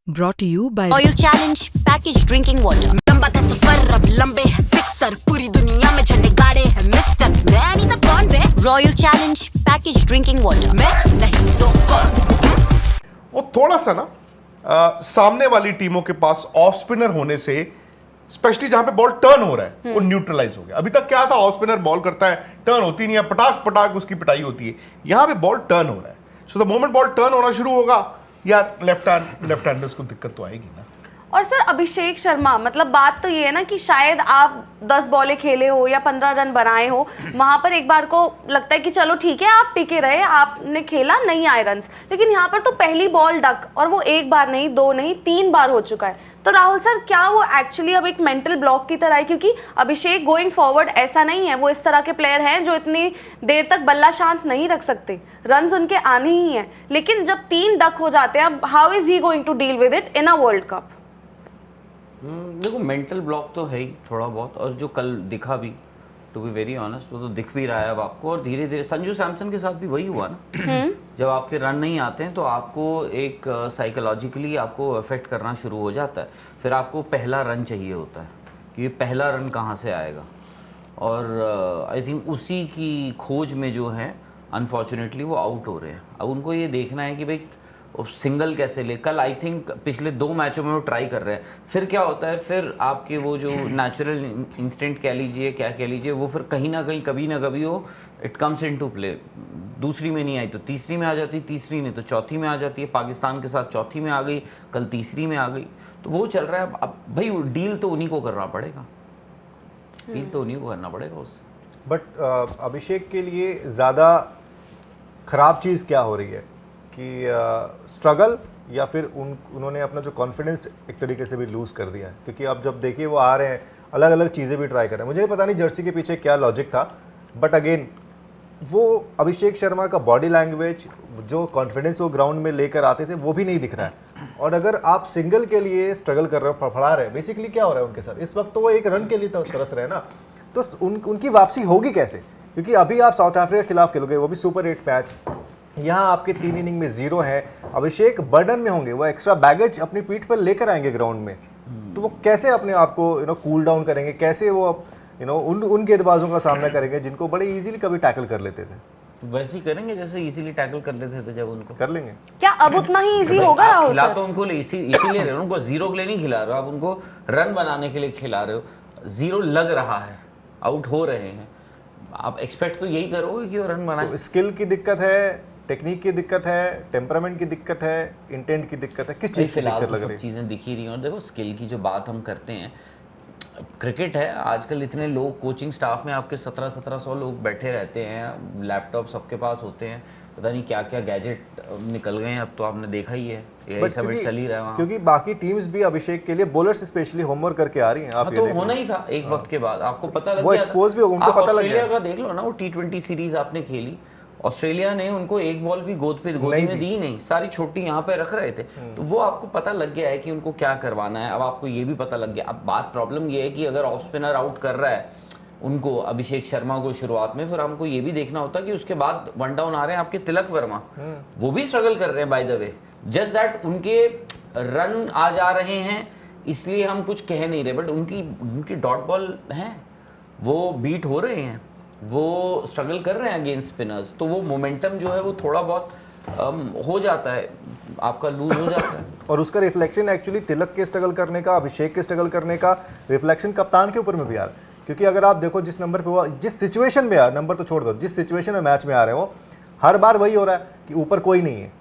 Brought to you by Oil Challenge package drinking water. लंबा था सफर अब लंबे है सिक्सर, पूरी दुनिया में झंडे गाड़े हैं मिस्टर। मैं नहीं तो कौन बे? Royal challenge package drinking water. मैं नहीं तो कौन? वो थोड़ा सा ना सामने वाली टीमों के पास ऑफ स्पिनर होने से, स्पेशली जहां पे बॉल टर्न हो रहा है, वो न्यूट्रलाइज हो गया। अभी तक क्या था, ऑफ स्पिनर बॉल करता है, टर्न होती नहीं है, पटाख पटाख उसकी पिटाई होती है। यहां पे बॉल टर्न हो रहा है, so the moment ball turn होना शुरू होगा यार, लेफ्ट हैंडर्स को दिक्कत तो आएगी ना। और सर अभिषेक शर्मा, मतलब बात तो ये है ना कि शायद आप 10 बॉलें खेले हो या 15 रन बनाए हो, वहां पर एक बार को लगता है कि चलो ठीक है आप टिके रहे, आपने खेला, नहीं आए रन, लेकिन यहाँ पर तो पहली बॉल डक, और वो एक बार नहीं, दो नहीं, 3 बार हो चुका है। तो राहुल सर, क्या वो एक्चुअली अब एक मेंटल ब्लॉक की तरह है? क्योंकि अभिषेक गोइंग फॉरवर्ड ऐसा नहीं है, वो इस तरह के प्लेयर हैं जो इतनी देर तक बल्ला शांत नहीं रख सकते, रन उनके आने ही हैं, लेकिन जब 3 डक हो जाते हैं, how is he going to deal with it in a world cup? देखो, मेंटल ब्लॉक तो है ही थोड़ा बहुत, और जो कल दिखा भी, टू बी वेरी ऑनेस्ट, वो तो दिख भी रहा है अब आपको। और धीरे धीरे संजू सैमसन के साथ भी वही हुआ ना, जब आपके रन नहीं आते हैं तो आपको एक साइकोलॉजिकली आपको अफेक्ट करना शुरू हो जाता है। फिर आपको पहला रन चाहिए होता है कि ये पहला रन कहाँ से आएगा, और आई थिंक उसी की खोज में जो है अनफॉर्चुनेटली वो आउट हो रहे हैं। अब उनको ये देखना है कि भाई सिंगल कैसे ले। कल आई थिंक पिछले 2 मैचों में वो ट्राई कर रहे हैं, फिर क्या होता है, फिर आपके वो जो नेचुरल इंस्टिंक्ट कह लीजिए, क्या कह लीजिए, वो फिर कहीं ना कहीं कभी ना कभी वो इट कम्स इनटू प्ले। दूसरी में नहीं आई तो तीसरी में आ जाती, तीसरी नहीं तो चौथी में आ जाती है। पाकिस्तान के साथ चौथी में आ गई, कल तीसरी में आ गई, तो वो चल रहा है। अब भाई डील तो उन्हीं को करना पड़ेगा, डील तो उन्हीं को करना पड़ेगा उससे। बट अभिषेक के लिए ज़्यादा ख़राब चीज़ क्या हो रही है कि स्ट्रगल, या फिर उन्होंने अपना जो कॉन्फिडेंस एक तरीके से भी लूज़ कर दिया है? क्योंकि अब जब देखिए वो आ रहे हैं, अलग अलग चीज़ें भी ट्राई कर रहे हैं। मुझे पता नहीं जर्सी के पीछे क्या लॉजिक था, बट अगेन वो अभिषेक शर्मा का बॉडी लैंग्वेज, जो कॉन्फिडेंस वो ग्राउंड में लेकर आते थे, वो भी नहीं दिख रहा है। और अगर आप सिंगल के लिए स्ट्रगल कर रहे हो, फड़फड़ा रहे हैं, बेसिकली क्या हो रहा है उनके साथ इस वक्त, तो वो एक रन के लिए तरस रहे हैं ना, तो उनकी वापसी होगी कैसे? क्योंकि अभी आप साउथ अफ्रीका के खिलाफ खेलोगे, वो भी सुपर 8 मैच, यहाँ आपके 3 इनिंग में 0 है। अभिषेक बर्डन में होंगे, वो एक्स्ट्रा बैगेज अपनी पीठ पर लेकर आएंगे ग्राउंड में, तो वो कैसे अपने आप को कूल डाउन करेंगे? कैसे वो उन गेंदबाजों का सामना करेंगे जिनको बड़े इजीली कभी टैकल कर लेते थे? वैसे ही करेंगे जैसे इजीली टैकल कर लेते थे जब उनको कर लेंगे। क्या अब उतना ही इजी होगा राहुल खिला सर? तो उनको इसीलिए रहे हो, उनको 0 के लिए नहीं खिला रहे हो, आप उनको रन बनाने के लिए खिला रहे हो। 0 लग रहा है, आउट हो रहे हैं, आप एक्सपेक्ट तो यही करोगे कि वो रन बनाए। तो स्किल की दिक्कत है, टेक्निक की दिक्कत है, टेम्परामेंट की दिक्कत है, इंटेंट की दिक्कत है, किस चीज़ की दिक्कत लग रही है? सब चीज़ें दिख ही रही हैं। और देखो, स्किल की जो बात हम करते हैं, क्रिकेट है आजकल, इतने लोग कोचिंग स्टाफ में आपके 1700 लोग बैठे रहते हैं, लैपटॉप सबके पास होते हैं, पता नहीं क्या क्या गैजेट निकल गए हैं। अब तो आपने देखा ही है, यही सब चल ही रहा है वहाँ। क्योंकि बाकी टीम्स भी अभिषेक के लिए, बॉलर्स स्पेशली होमवर्क करके आ रही हैं। आप तो होना ही था एक वक्त के बाद, आपको पता लग गया, वो एक्सपोज भी हो, उनको पता लग गया। ऑस्ट्रेलिया का देख लो ना, वो T20 सीरीज आपने खेली, ऑस्ट्रेलिया ने उनको एक बॉल भी गोदी में दी नहीं, सारी छोटी यहाँ पे रख रहे थे, तो वो आपको पता लग गया है कि उनको क्या करवाना है। अब आपको ये भी पता लग गया। अब बात प्रॉब्लम ये है कि अगर ऑफ स्पिनर आउट कर रहा है उनको, अभिषेक शर्मा को शुरुआत में, फिर हमको ये भी देखना होता है कि उसके बाद 1 डाउन आ रहे हैं आपके तिलक वर्मा, वो भी स्ट्रगल कर रहे हैं by the way, just that उनके रन आ जा रहे हैं इसलिए हम कुछ कह नहीं रहे, बट उनकी डॉट बॉल है, वो बीट हो रहे हैं, वो स्ट्रगल कर रहे हैं अगेंस्ट स्पिनर्स, तो वो मोमेंटम जो है वो थोड़ा बहुत हो जाता है, आपका लूज हो जाता है। और उसका रिफ्लेक्शन एक्चुअली तिलक के स्ट्रगल करने का, अभिषेक के स्ट्रगल करने का रिफ्लेक्शन कप्तान के ऊपर में भी आ रहा है। क्योंकि अगर आप देखो जिस नंबर पे वो, जिस सिचुएशन में, नंबर तो छोड़ दो, जिस सिचुएशन में मैच में आ रहे हो, हर बार वही हो रहा है कि ऊपर कोई नहीं है,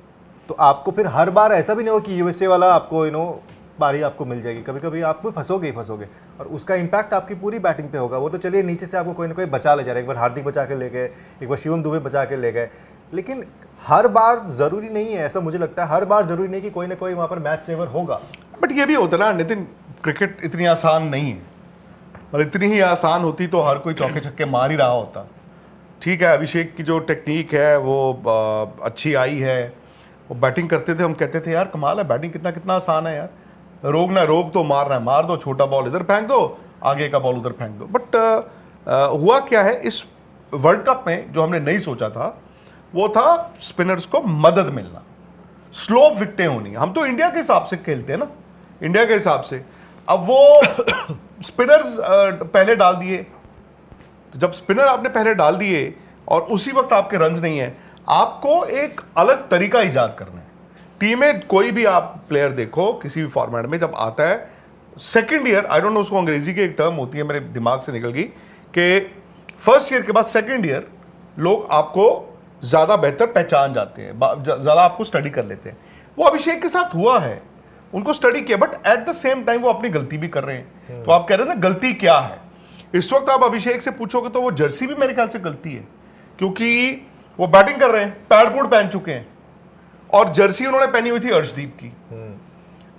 तो आपको फिर हर बार ऐसा भी नहीं हो कि यूएसए वाला आपको बारी आपको मिल जाएगी, कभी कभी आप फंसोगे ही फंसोगे, और उसका इंपैक्ट आपकी पूरी बैटिंग पे होगा। वो तो चलिए नीचे से आपको कोई ना कोई बचा ले जा रहा है, एक बार हार्दिक बचा के ले गए, एक बार शिवम दुबे बचा के ले गए, लेकिन हर बार जरूरी नहीं है, ऐसा मुझे लगता है हर बार जरूरी नहीं कि कोई ना कोई वहाँ पर मैच सेवर होगा। बट ये भी होता ना नितिन, क्रिकेट इतनी आसान नहीं है, और इतनी ही आसान होती तो हर कोई चौके छक्के मार ही रहा होता। ठीक है, अभिषेक की जो टेक्निक है वो अच्छी आई है, वो बैटिंग करते थे, हम कहते थे यार कमाल है, बैटिंग कितना आसान है यार, रोग ना रोग तो मारना है, मार दो, छोटा बॉल इधर फेंक दो, आगे का बॉल उधर फेंक दो। बट हुआ क्या है इस वर्ल्ड कप में, जो हमने नहीं सोचा था, वो था स्पिनर्स को मदद मिलना। स्लोप विकेटें होनी है। हम तो इंडिया के हिसाब से खेलते हैं ना, इंडिया के हिसाब से। अब वो स्पिनर्स पहले डाल दिए, तो जब स्पिनर आपने पहले डाल दिए और उसी वक्त आपके रन्स नहीं है, आपको एक अलग तरीका इजाद करना है। टीम में कोई भी आप प्लेयर देखो किसी भी फॉर्मेट में, जब आता है second year, I don't know उसको अंग्रेजी की एक टर्म होती है, मेरे दिमाग से निकल गई, कि फर्स्ट ईयर के बाद सेकंड ईयर लोग आपको ज़्यादा बेहतर पहचान जाते हैं, ज़्यादा आपको स्टडी कर लेते हैं। वो अभिषेक के साथ हुआ है, उनको स्टडी किया, but at the same time वो अपनी गलती भी कर रहे हैं। तो आप कह रहे हैं ना गलती क्या है, इस वक्त आप अभिषेक से पूछोगे तो वो जर्सी भी मेरे ख्याल से गलती है, क्योंकि वो बैटिंग कर रहे हैं, पैड बूट पहन चुके हैं और जर्सी उन्होंने पहनी हुई थी अर्शदीप की।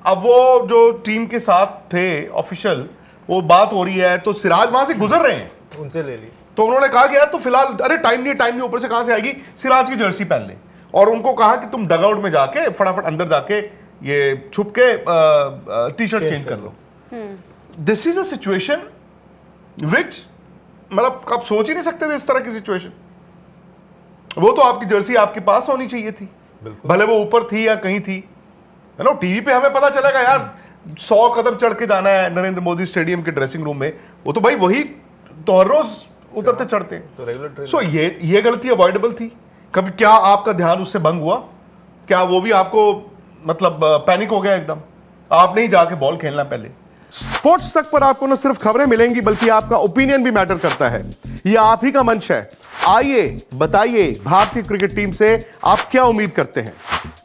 अब वो जो टीम के साथ थे ऑफिशियल, वो बात हो रही है, तो सिराज वहां से गुजर रहे हैं, उनसे ले ली, तो उन्होंने कहा कि यार तो फिलहाल अरे टाइम नहीं, ऊपर से कहां से आएगी, सिराज की जर्सी पहन ले। और उनको कहा कि तुम डगआउट में जाके फटाफट अंदर जाके ये छुप के टी शर्ट चेंज कर लो। This is a situation which, मतलब आप सोच ही नहीं सकते थे इस तरह की सिचुएशन। वो तो आपकी जर्सी आपके पास होनी चाहिए थी, भले वो ऊपर थी या कहीं थी, है ना। टीवी पे हमें पता चलेगा यार 100 कदम चढ़ के जाना है नरेंद्र मोदी स्टेडियम के ड्रेसिंग रूम में, वो तो भाई वही तो हर रोज उतरते चढ़ते। तो रेगुलर सो ये गलती अवॉइडेबल थी। कभी क्या आपका ध्यान उससे भंग हुआ? क्या वो भी आपको मतलब पैनिक हो गया एकदम? आपने ही जाके बॉल खेलना पहले। स्पोर्ट्स तक पर आपको न सिर्फ खबरें मिलेंगी बल्कि आपका ओपिनियन भी मैटर करता है। ये आप ही का मंच है। आइए बताइए भारतीय क्रिकेट टीम से आप क्या उम्मीद करते हैं।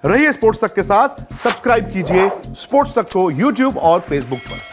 रहिए स्पोर्ट्स तक के साथ, सब्सक्राइब कीजिए स्पोर्ट्स तक को यूट्यूब और फेसबुक पर।